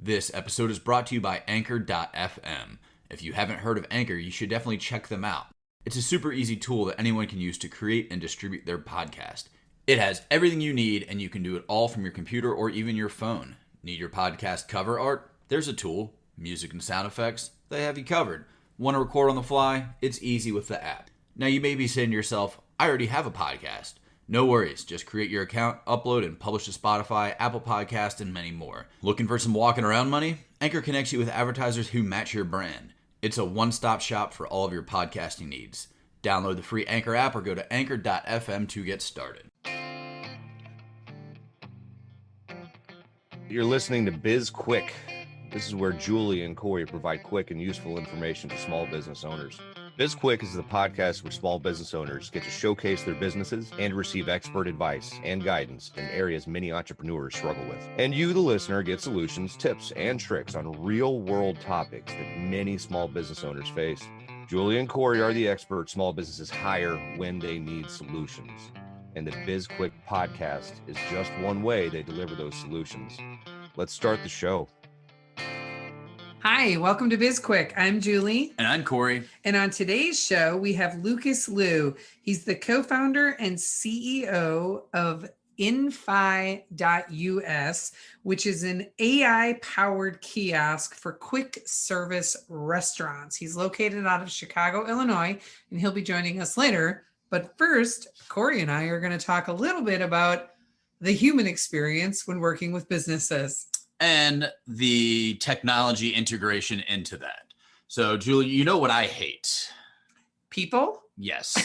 This episode is brought to you by Anchor.fm. If you haven't heard of Anchor, you should definitely check them out. It's a super easy tool that anyone can use to create and distribute their podcast. It has everything you need, and you can do it all from your computer or even your phone. Need your podcast cover art? There's a tool. Music and sound effects? They have you covered. Want to record on the fly? It's easy with the app. Now you may be saying to yourself, I already have a podcast. No worries, just create your account, upload, and publish to Spotify, Apple Podcasts, and many more. Looking for some walking around money? Anchor connects you with advertisers who match your brand. It's a one-stop shop for all of your podcasting needs. Download the free Anchor app or go to Anchor.fm to get started. You're listening to BizQuik. This is where Julie and Corey provide quick and useful information to small business owners. BizQuik is the podcast where small business owners get to showcase their businesses and receive expert advice and guidance in areas many entrepreneurs struggle with. And you, the listener, get solutions, tips, and tricks on real-world topics that many small business owners face. Julie and Corey are the experts small businesses hire when they need solutions. And the BizQuik podcast is just one way they deliver those solutions. Let's start the show. Hi, welcome to BizQuik. I'm Julie. And I'm Corey. And on today's show, we have Lucas Liu. He's the co-founder and CEO of Infi.us, which is an AI-powered kiosk for quick service restaurants. He's located out of Chicago, Illinois, and he'll be joining us later. But first, Corey and I are going to talk a little bit about the human experience when working with businesses. And the technology integration into that. So, Julie, you know what I hate? People? Yes.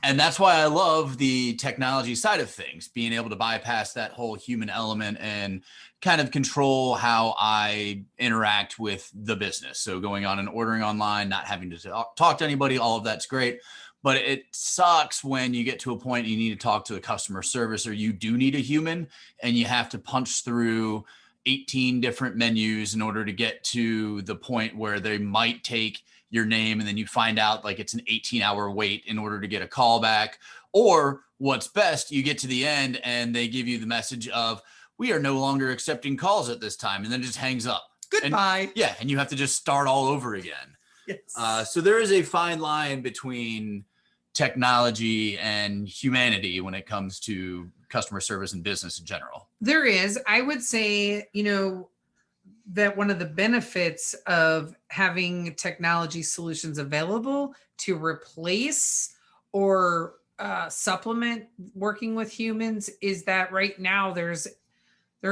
And that's why I love the technology side of things, being able to bypass that whole human element and kind of control how I interact with the business. So going on and ordering online, not having to talk to anybody, all of that's great. But it sucks when you get to a point you need to talk to the customer service, or you do need a human and you have to punch through 18 different menus in order to get to the point where they might take your name, and then you find out like it's an 18-hour wait in order to get a call back. Or what's best, you get to the end and they give you the message of, we are no longer accepting calls at this time, and then it just hangs up. Goodbye. And you have to just start all over again. Yes. So there is a fine line between technology and humanity when it comes to customer service and business in general. There is. I would say, that one of the benefits of having technology solutions available to replace or supplement working with humans is that right now there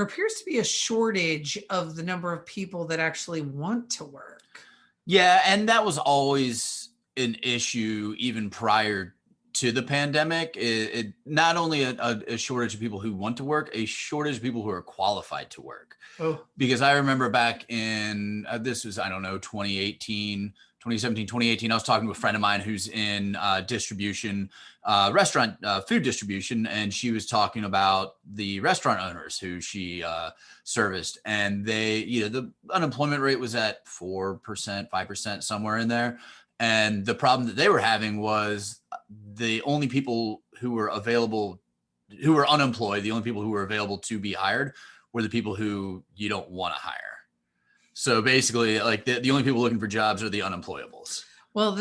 appears to be a shortage of the number of people that actually want to work. Yeah, and that was always an issue even prior to the pandemic. It not only a shortage of people who want to work, a shortage of people who are qualified to work. Oh. Because I remember back in, this was, 2017, 2018, I was talking to a friend of mine who's in distribution, restaurant, food distribution. And she was talking about the restaurant owners who she serviced. And they, the unemployment rate was at 4%, 5%, somewhere in there. And the problem that they were having was the only people who were available, who were unemployed, the only people who were available to be hired were the people who you don't want to hire. So basically, like the only people looking for jobs are the unemployables. Well,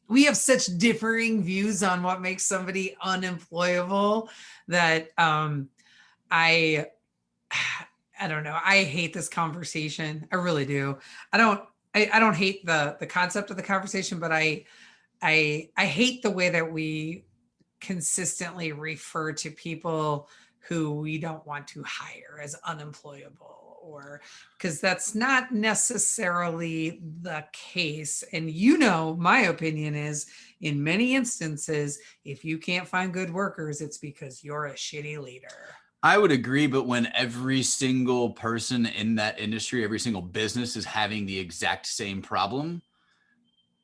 we have such differing views on what makes somebody unemployable that I don't know. I hate this conversation. I really do. I don't hate the concept of the conversation, but I hate the way that we consistently refer to people who we don't want to hire as unemployable, or because that's not necessarily the case. And my opinion is in many instances, if you can't find good workers, it's because you're a shitty leader. I would agree, but when every single person in that industry, every single business is having the exact same problem,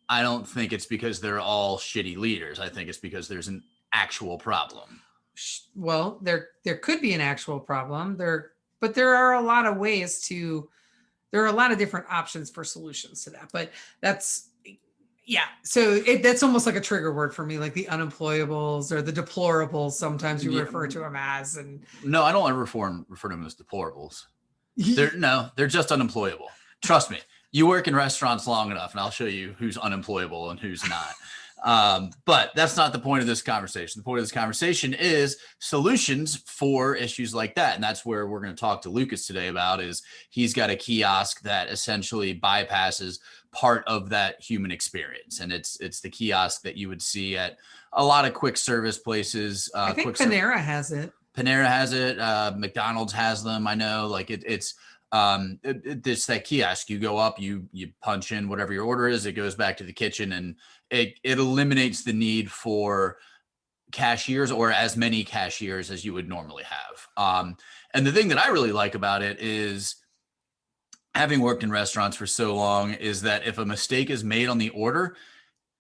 I don't think it's because they're all shitty leaders. I think it's because there's an actual problem. Well, there could be an actual problem but there are a lot of there are a lot of different options for solutions to that. But that's, Yeah. So that's almost like a trigger word for me, like the unemployables or the deplorables. Sometimes you refer to them as, and No, I don't ever refer to them as deplorables. They're just unemployable. Trust me. You work in restaurants long enough, and I'll show you who's unemployable and who's not. But that's not the point of this conversation. The point of this conversation is solutions for issues like that. And that's where we're going to talk to Lucas today about is he's got a kiosk that essentially bypasses part of that human experience. And it's the kiosk that you would see at a lot of quick service places. I think Panera has it. Panera has it. McDonald's has them. I know it's that kiosk. You go up, you punch in whatever your order is. It goes back to the kitchen, and it eliminates the need for cashiers or as many cashiers as you would normally have. And the thing that I really like about it is, having worked in restaurants for so long, is that if a mistake is made on the order,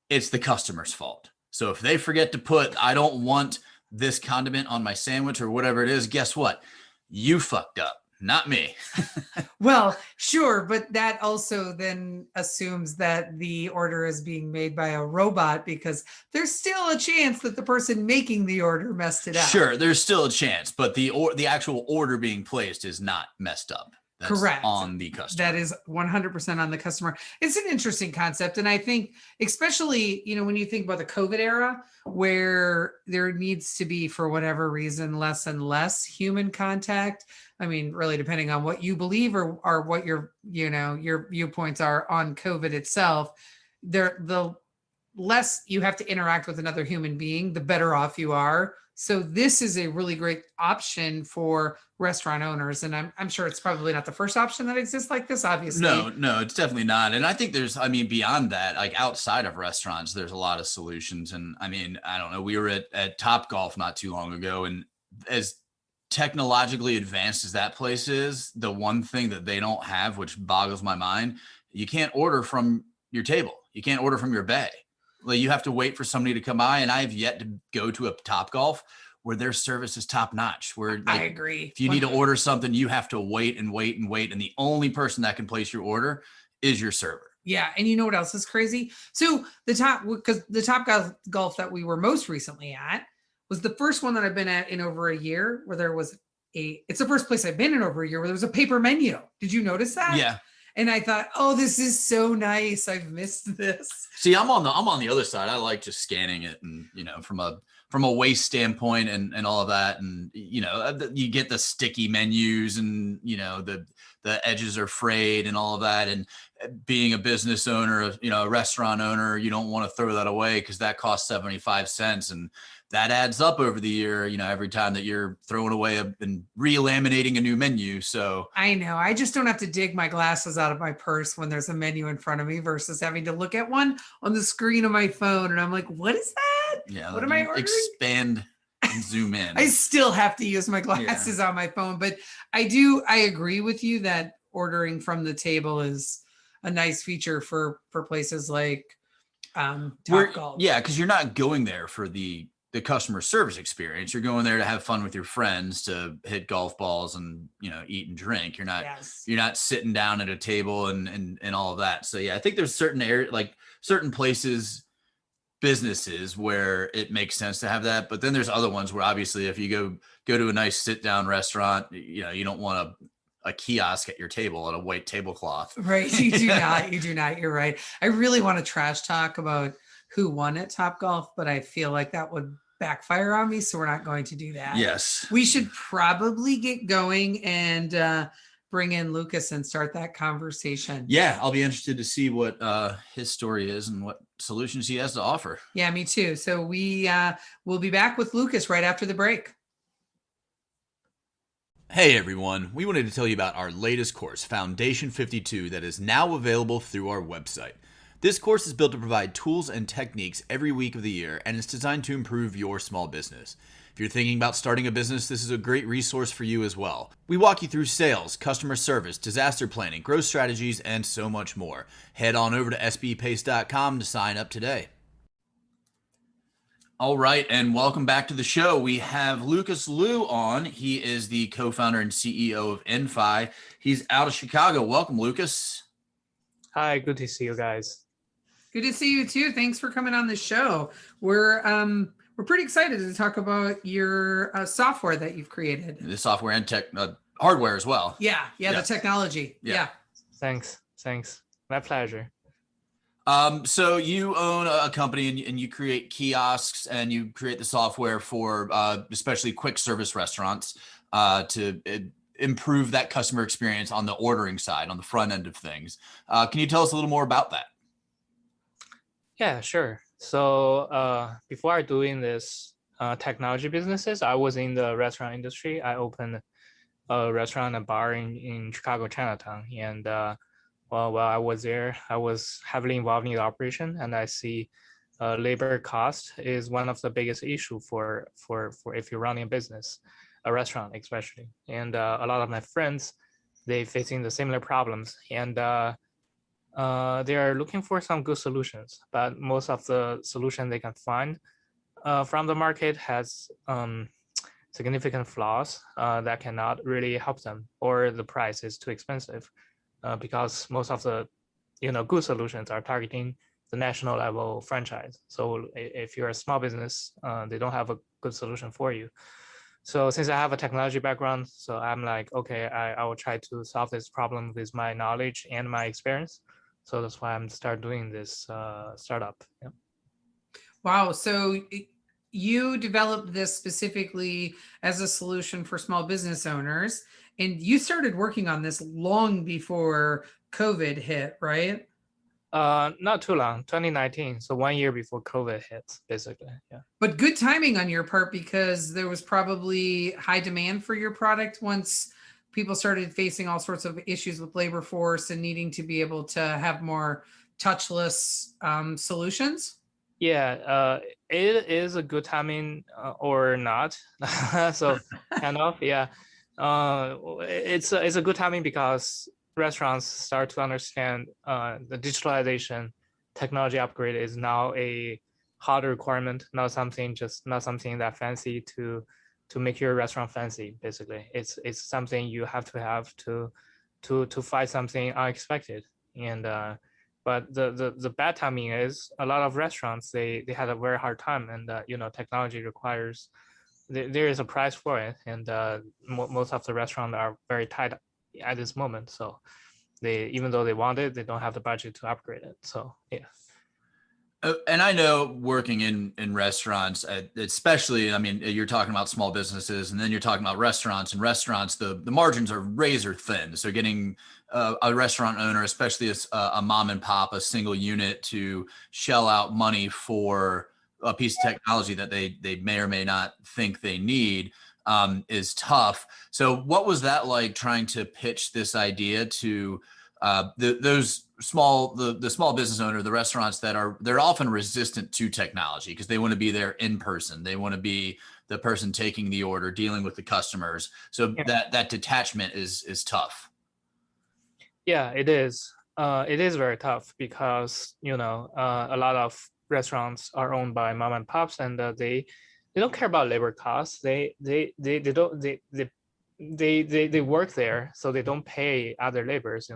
it's the customer's fault. So if they forget to put, I don't want this condiment on my sandwich or whatever it is, guess what? You fucked up, not me. Well, sure. But that also then assumes that the order is being made by a robot, because there's still a chance that the person making the order messed it up. Sure, there's still a chance, but the actual order being placed is not messed up. That's correct. On the customer. That is 100% on the customer. It's an interesting concept. And I think, especially, when you think about the COVID era, where there needs to be, for whatever reason, less and less human contact. I mean, really depending on what you believe or what your viewpoints are on COVID itself, the less you have to interact with another human being, the better off you are. So this is a really great option for restaurant owners. And I'm sure it's probably not the first option that exists like this, obviously. No, it's definitely not. And I think beyond that, like outside of restaurants, there's a lot of solutions. And I mean, I don't know, we were at Topgolf not too long ago, and as technologically advanced as that place is, the one thing that they don't have, which boggles my mind, you can't order from your table. You can't order from your bay. Like, you have to wait for somebody to come by, and I have yet to go to a Topgolf where their service is top notch. Where I agree. If you need to order something, you have to wait and wait and wait, and the only person that can place your order is your server. Yeah, and you know what else is crazy? So the Topgolf that we were most recently at was the first one that I've been at in over a year, where there was it's the first place I've been in over a year where there was a paper menu. Did you notice that? Yeah. And I thought, oh, this is so nice. I've missed this. See, I'm on the other side. I like just scanning it, and from a waste standpoint and all of that, and you get the sticky menus, and the edges are frayed and all of that. And being a business owner, a restaurant owner, you don't want to throw that away because that costs 75 cents, and that adds up over the year, every time that you're throwing away and re-laminating a new menu. So I know, I just don't have to dig my glasses out of my purse when there's a menu in front of me versus having to look at one on the screen of my phone. And I'm like, what is that? Yeah. What am I ordering? Expand and zoom in. I still have to use my glasses on my phone, but I agree with you that ordering from the table is a nice feature for places like Topgolf. Yeah, because you're not going there for the customer service experience. You're going there to have fun with your friends, to hit golf balls and eat and drink. You're not sitting down at a table and all of that. So yeah, I think there's certain places, businesses, where it makes sense to have that. But then there's other ones where, obviously, if you go to a nice sit down restaurant, you don't want a kiosk at your table on a white tablecloth. Right. You do not. You do not. You're right. I really want to trash talk about who won at Topgolf, but I feel like that would backfire on me, so we're not going to do that. Yes. We should probably get going and bring in Lucas and start that conversation. Yeah, I'll be interested to see what his story is and what solutions he has to offer. Yeah, me too. So we will be back with Lucas right after the break. Hey everyone, we wanted to tell you about our latest course, Foundation 52, that is now available through our website. This course is built to provide tools and techniques every week of the year, and it's designed to improve your small business. If you're thinking about starting a business, this is a great resource for you as well. We walk you through sales, customer service, disaster planning, growth strategies, and so much more. Head on over to sbpace.com to sign up today. All right, and welcome back to the show. We have Lucas Liu on. He is the co-founder and CEO of Infi. He's out of Chicago. Welcome, Lucas. Hi, good to see you guys. Good to see you too. Thanks for coming on the show. We're pretty excited to talk about your software that you've created. The software and tech, hardware as well. Yeah, the technology. Yeah. Thanks. My pleasure. So you own a company and you create kiosks and you create the software for especially quick service restaurants to improve that customer experience on the ordering side, on the front end of things. Can you tell us a little more about that? Yeah, sure. So before I doing this technology businesses, I was in the restaurant industry. I opened a restaurant and bar in Chicago, Chinatown. And while I was there, I was heavily involved in the operation, and I see labor cost is one of the biggest issue for if you're running a business, a restaurant especially. And a lot of my friends, they facing the similar problems, and they are looking for some good solutions. But most of the solution they can find from the market has significant flaws that cannot really help them, or the price is too expensive. Because most of the good solutions are targeting the national level franchise. So if you're a small business, they don't have a good solution for you. So since I have a technology background, so I'm like, okay, I will try to solve this problem with my knowledge and my experience. So that's why I'm start doing this startup. Yeah. Wow. So you developed this specifically as a solution for small business owners, and you started working on this long before COVID hit, right? Not too long, 2019. So 1 year before COVID hits, basically. Yeah. But good timing on your part, because there was probably high demand for your product once people started facing all sorts of issues with labor force and needing to be able to have more touchless solutions. Yeah, it is a good timing or not. So kind of, yeah. It's a good timing because restaurants start to understand the digitalization technology upgrade is now a harder requirement, not something that fancy to make your restaurant fancy. Basically, it's something you have to fight something unexpected. And but the bad timing is a lot of restaurants they had a very hard time, and technology requires there is a price for it, and most of the restaurants are very tight at this moment. So they, even though they want it, they don't have the budget to upgrade it. So yeah. And I know working in restaurants, especially, I mean, you're talking about small businesses, and then you're talking about restaurants. And restaurants, the margins are razor thin. So getting a restaurant owner, especially a mom and pop, a single unit, to shell out money for a piece of technology that they may or may not think they need is tough. So what was that like, trying to pitch this idea to those small business owner, the restaurants they're often resistant to technology because they want to be there in person. They want to be the person taking the order, dealing with the customers. So yeah, that detachment is tough. Yeah, it is. It is very tough because a lot of restaurants are owned by mom and pops, and they don't care about labor costs. They work there, so they don't pay other laborers,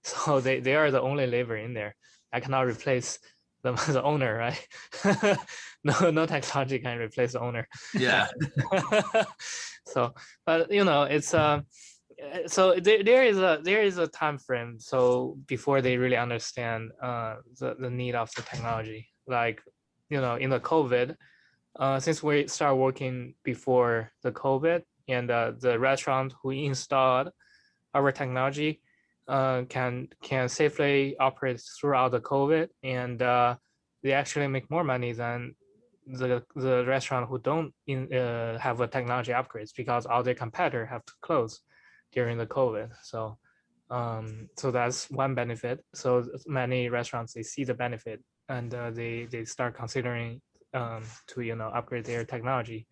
So they are the only labor in there. I cannot replace the owner, right? No technology can replace the owner. Yeah. So, but it's so there is a time frame. So before they really understand the need of the technology, like in the COVID, since we start working before the COVID, and the restaurant who installed our technology can safely operate throughout the COVID, and they actually make more money than the restaurant who don't have a technology upgrades, because all their competitors have to close during the COVID. So so that's one benefit. So many restaurants, they see the benefit, and they start considering to upgrade their technology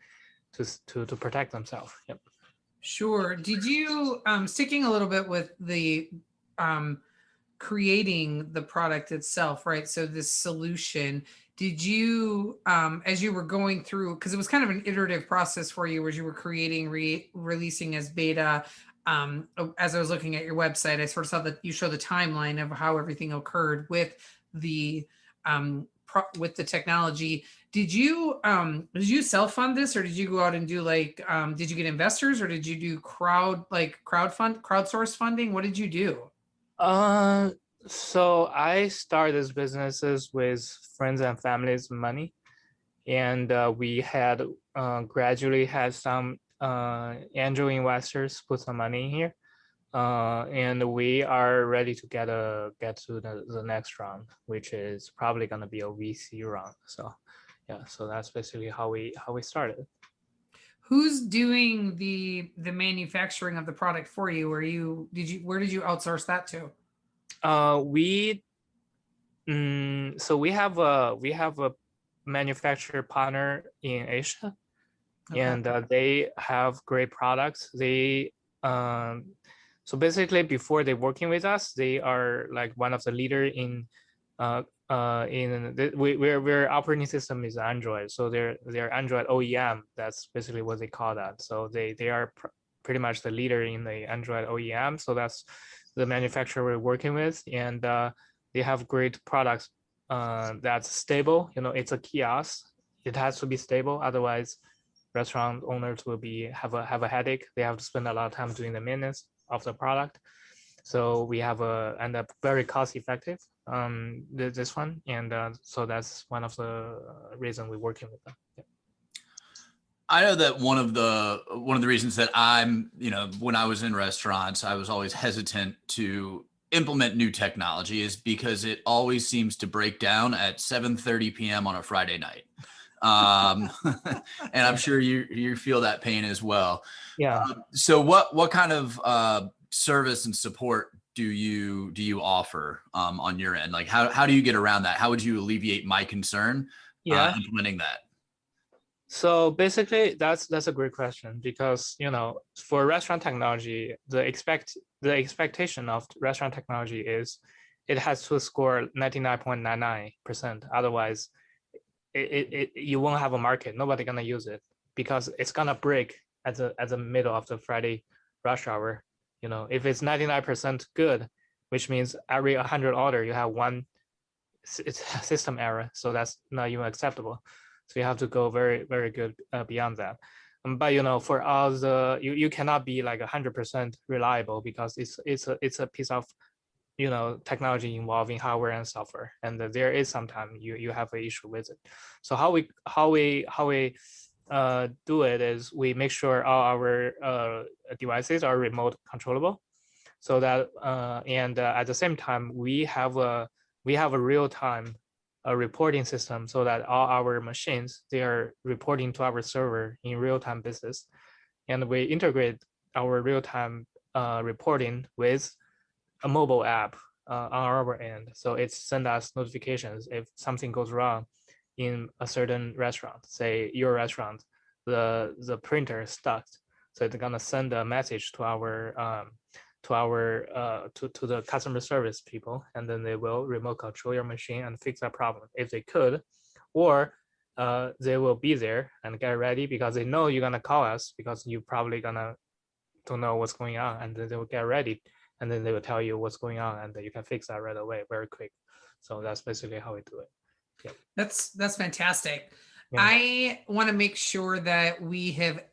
to protect themselves. Yep. Sure. Did you, sticking a little bit with the creating the product itself, right? So this solution, did you, as you were going through, because it was kind of an iterative process for you, as you were creating, releasing as beta, as I was looking at your website, I sort of saw that you show the timeline of how everything occurred with the with the technology. Did you self-fund this, or did you go out and do like did you get investors, or did you do crowdsource funding? What did you do? So I started businesses with friends and family's money, and we had gradually had some angel investors put some money in here, and we are ready to get to the next round, which is probably going to be a VC round. So yeah, so that's basically how we started. Who's doing the manufacturing of the product for you? Where did you outsource that to? So we have a manufacturer partner in Asia, okay. And they have great products. They so basically before they working with us, they are like one of the leader in we're operating system is Android, so they're Android OEM. That's basically what they call that. So they are pretty much the leader in the Android OEM. So that's the manufacturer we're working with, and they have great products that's stable. It's a kiosk. It has to be stable, otherwise restaurant owners will have a headache. They have to spend a lot of time doing the maintenance of the product. So we have end up very cost effective this one, and so that's one of the reasons we're working with them. Yeah. I know that one of the reasons that I'm, when I was in restaurants, I was always hesitant to implement new technology is because it always seems to break down at 7:30 p.m. on a Friday night. And I'm sure you feel that pain as well. Yeah. So what kind of service and support do you offer on your end? Like how do you get around that? How would you alleviate my concern implementing that? So basically that's a great question, because for restaurant technology, the expectation of restaurant technology is it has to score 99.99%. Otherwise you won't have a market. Nobody gonna use it because it's gonna break at the middle of the Friday rush hour. If it's 99% good, which means every 100 order you have one system error. So that's not even acceptable. So you have to go very, very good beyond that. But for us, you cannot be like 100% reliable, because it's a piece of technology involving hardware and software, and there is sometimes you have an issue with it. So how we do it is we make sure all our devices are remote controllable, so that and at the same time we have a real-time reporting system, so that all our machines, they are reporting to our server in real-time basis, and we integrate our real-time reporting with a mobile app on our end. So it sends us notifications if something goes wrong in a certain restaurant. Say your restaurant, the printer is stuck, so it's gonna send a message to the customer service people, and then they will remote control your machine and fix that problem if they could, or they will be there and get ready because they know you're gonna call us, because you probably gonna don't know what's going on, and then they will get ready, and then they will tell you what's going on, and then you can fix that right away, very quick. So that's basically how we do it. Yeah. That's fantastic. Yeah. I want to make sure that we have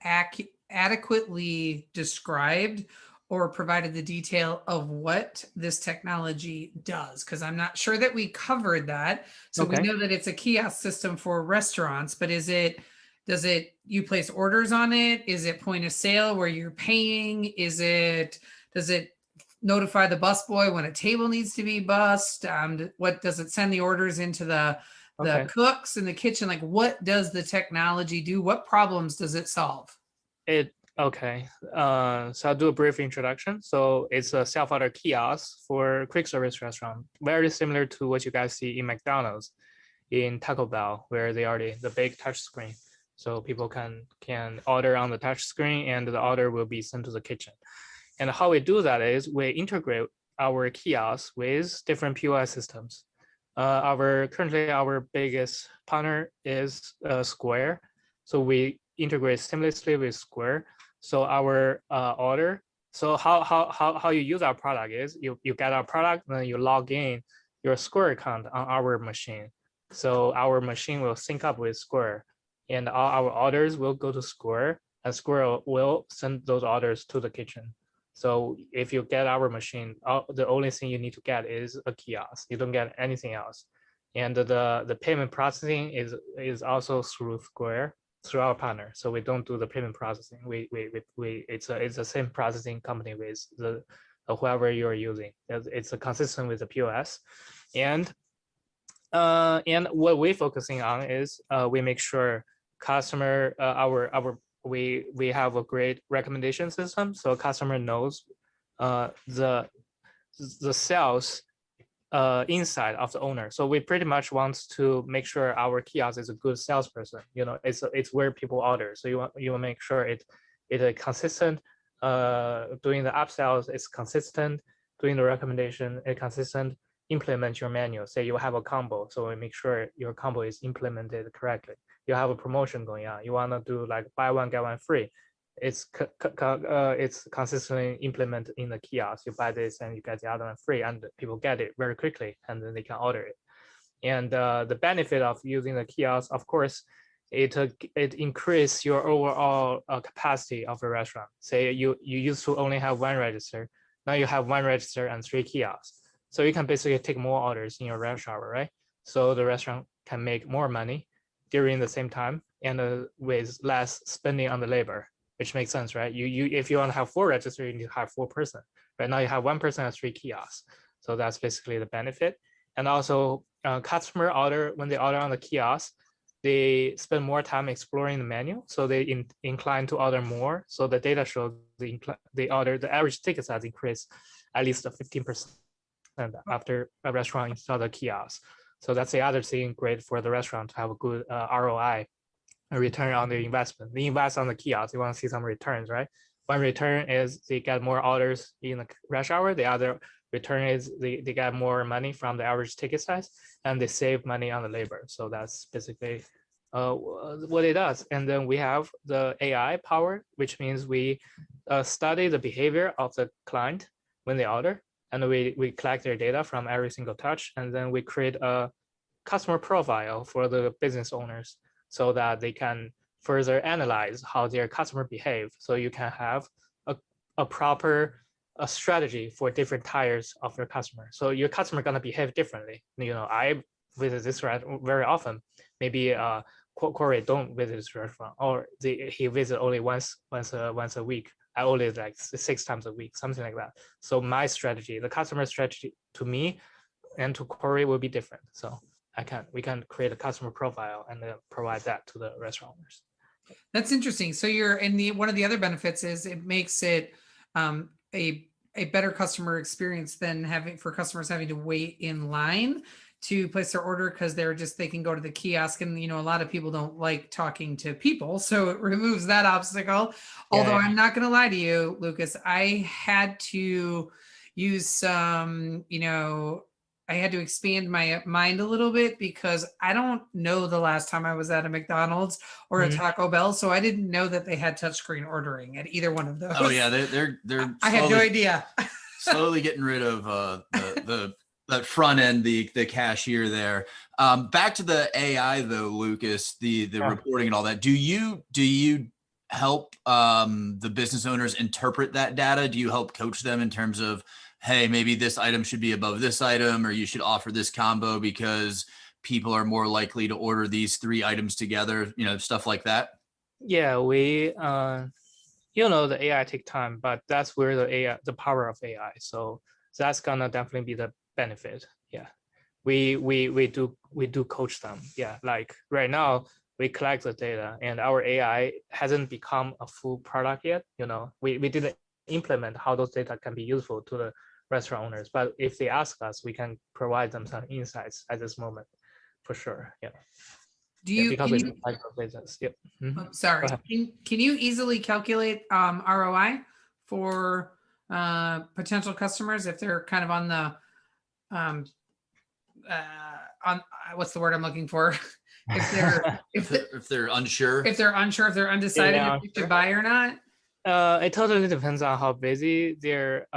adequately described or provided the detail of what this technology does, because I'm not sure that we covered that. So we know that it's a kiosk system for restaurants, but you place orders on it? Is it point of sale where you're paying? Does it notify the busboy when a table needs to be bussed? What does it send the orders into the cooks in the kitchen? Like, what does the technology do? What problems does it solve? So I'll do a brief introduction. So it's a self-order kiosk for quick service restaurant, very similar to what you guys see in McDonald's, in Taco Bell, where they are the big touch screen. So people can order on the touch screen, and the order will be sent to the kitchen. And how we do that is we integrate our kiosks with different POS systems. Currently our biggest partner is Square. So we integrate seamlessly with Square. So our order, so how you use our product is you get our product, then you log in your Square account on our machine. So our machine will sync up with Square, and all our orders will go to Square, and Square will send those orders to the kitchen. So if you get our machine, the only thing you need to get is a kiosk. You don't get anything else. And the payment processing is also through Square, through our partner. So we don't do the payment processing. It's the same processing company with the whoever you're using. It's consistent with the POS, and what we're focusing on is we make sure customer we have a great recommendation system, so customer knows the sales inside of the owner. So we pretty much want to make sure our kiosk is a good salesperson. It's where people order. So you want to make sure it is consistent. Doing the upsells is consistent. Doing the recommendation is consistent. Implement your menu. Say you have a combo, so we make sure your combo is implemented correctly. You have a promotion going on. You want to do like buy one get one free. It's consistently implemented in the kiosk. You buy this and you get the other one free, and people get it very quickly, and then they can order it. And the benefit of using the kiosk, of course, it increases your overall capacity of a restaurant. Say you used to only have one register, now you have one register and 3 kiosks. So you can basically take more orders in your rush hour, right? So the restaurant can make more money during the same time and with less spending on the labor, which makes sense, right? If you want to have 4 registers, you need to have 4 person. Right now you have 1 person and 3 kiosks. So that's basically the benefit. And also customer when they order on the kiosk, they spend more time exploring the menu. So they incline to order more. So the data shows the average ticket size increase at least 15% after a restaurant install the kiosk. So that's the other thing great for the restaurant to have a good ROI, a return on the investment. They invest on the kiosk, they want to see some returns, right? One return is they get more orders in the rush hour. The other return is they get more money from the average ticket size, and they save money on the labor. So that's basically what it does. And then we have the AI power, which means we study the behavior of the client when they order, and we collect their data from every single touch, and then we create a customer profile for the business owners so that they can further analyze how their customer behave. So you can have a proper strategy for different tiers of your customer. So your customer gonna behave differently. I visit this restaurant very often. Maybe Corey don't visit this restaurant, or he visit only once a week. I only like 6 times a week, something like that. So my strategy, the customer strategy to me and to Corey will be different. So we can create a customer profile and then provide that to the restaurant owners. That's interesting. So one of the other benefits is it makes it a better customer experience than for customers having to wait in line to place their order, because they can go to the kiosk, and a lot of people don't like talking to people, so it removes that obstacle. Although I'm not going to lie to you, Lucas, I had to use some, I had to expand my mind a little bit, because I don't know the last time I was at a McDonald's or a Taco Bell, so I didn't know that they had touchscreen ordering at either one of those. Oh yeah, they're I had no idea. slowly getting rid of the front end, the cashier there. Back to the AI though, Lucas, the reporting and all that. Do you help the business owners interpret that data? Do you help coach them in terms of, hey, maybe this item should be above this item, or you should offer this combo because people are more likely to order these 3 items together, stuff like that? Yeah, we the AI take time, but that's where the power of AI. So that's gonna definitely be the benefit. Yeah, we do coach them. Yeah, like right now we collect the data, and our AI hasn't become a full product yet. We didn't implement how those data can be useful to the restaurant owners, but if they ask us, we can provide them some insights at this moment, for sure. Yeah. Because we like the business. Yep. I'm sorry. Can you easily calculate ROI for potential customers if they're kind of on the on what's the word I'm looking for? if they're unsure, if they're undecided if you should buy or not. It totally depends on how busy their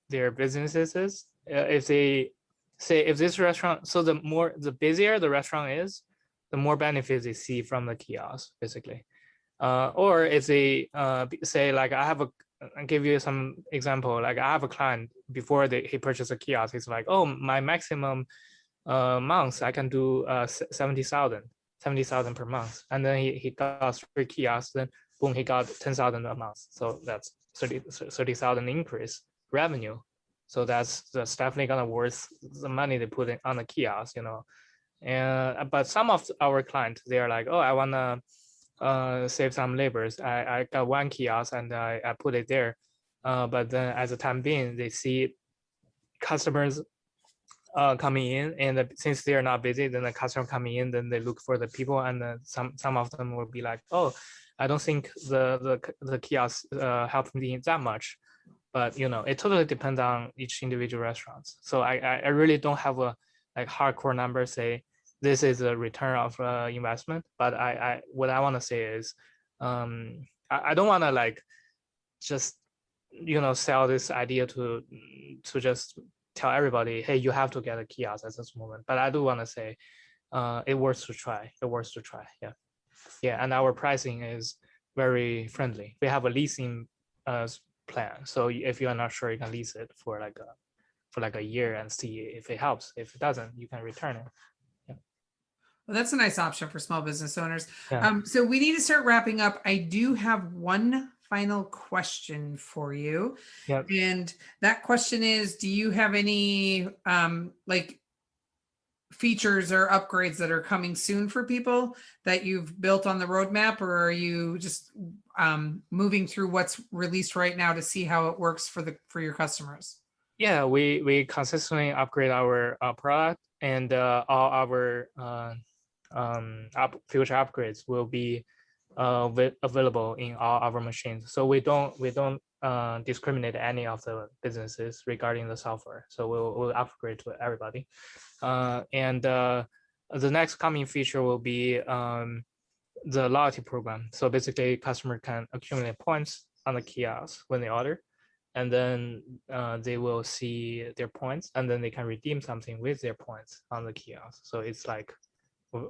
businesses is. If they say if this restaurant, so the busier the restaurant is, the more benefits they see from the kiosk, basically. Or it's a say like I'll give you some example. Like I have a client before he purchased a kiosk. He's like, oh, my maximum months I can do 70,000 per month, and then he got 3 kiosks. Then boom, he got 10,000 a month. So that's 30,000 increase revenue. So that's definitely gonna worth the money they put in on the kiosk, And but some of our clients, they're like, oh, I wanna save some labors. I got 1 kiosk and I put it there. But then as the time being, they see customers coming in, and since they are not busy, then the customer coming in, then they look for the people, and then some of them will be like, oh, I don't think the kiosk helped me that much. But it totally depends on each individual restaurant. So I really don't have a like hardcore number say this is a return of investment. But what I want to say is I don't want to like just sell this idea to just tell everybody, hey, you have to get a kiosk at this moment. But I do want to say it worth to try. Yeah. And our pricing is very friendly. We have a leasing plan. So if you are not sure, you can lease it for like a year and see if it helps. If it doesn't, you can return it. Well, that's a nice option for small business owners. Yeah. So we need to start wrapping up. I do have one final question for you. Yep. And that question is, do you have any like features or upgrades that are coming soon for people that you've built on the roadmap, or are you just moving through what's released right now to see how it works for your customers? Yeah, we consistently upgrade our product, and all our future upgrades will be available in all our machines. So we don't discriminate any of the businesses regarding the software. So we'll upgrade to everybody. And the next coming feature will be the loyalty program. So basically, customer can accumulate points on the kiosk when they order, and then they will see their points, and then they can redeem something with their points on the kiosk. So it's like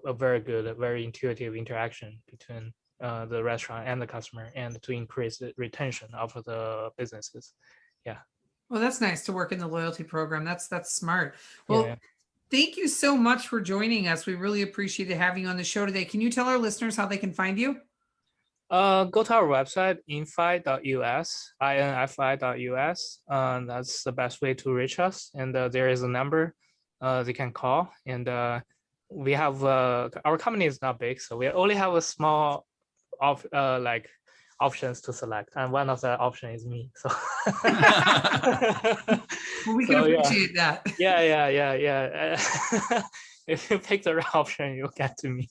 a very good, very intuitive interaction between the restaurant and the customer, and to increase the retention of the businesses. Yeah. Well, that's nice to work in the loyalty program. That's smart. Well, Yeah. Thank you so much for joining us. We really appreciated having you on the show today. Can you tell our listeners how they can find you? Go to our website, infi.us, infi.us. That's the best way to reach us. And there is a number they can call. And we have, our company is not big, so we only have a small options to select, and one of the option is me. So Well, we can appreciate that. Yeah. If you pick the right option, you'll get to me.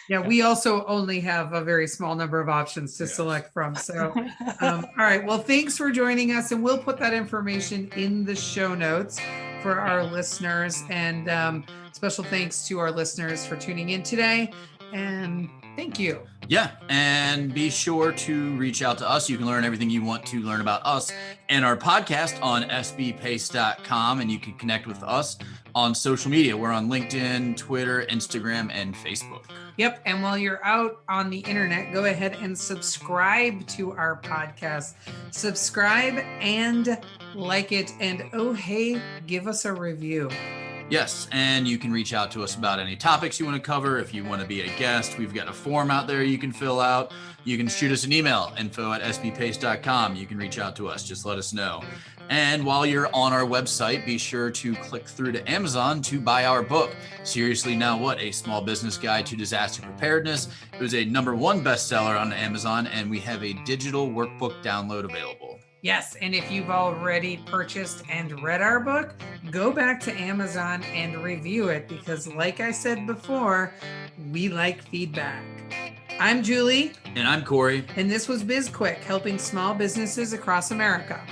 Yeah, we also only have a very small number of options to select from. So, all right. Well, thanks for joining us, and we'll put that information in the show notes for our listeners. And special thanks to our listeners for tuning in today. And thank you. Yeah, and be sure to reach out to us. You can learn everything you want to learn about us and our podcast on sbpace.com, and you can connect with us on social media. We're on LinkedIn, Twitter, Instagram, and Facebook. Yep. And while you're out on the internet, go ahead and subscribe to our podcast. Subscribe and like it. And oh, hey, give us a review. Yes, and you can reach out to us about any topics you want to cover. If you want to be a guest, we've got a form out there you can fill out. You can shoot us an email, info@sbpace.com. You can reach out to us. Just let us know. And while you're on our website, be sure to click through to Amazon to buy our book, Seriously Now What? A Small Business Guide to Disaster Preparedness. It was a #1 bestseller on Amazon, and we have a digital workbook download available. Yes, and if you've already purchased and read our book, go back to Amazon and review it, because like I said before, we like feedback. I'm Julie. And I'm Corey. And this was BizQuik, helping small businesses across America.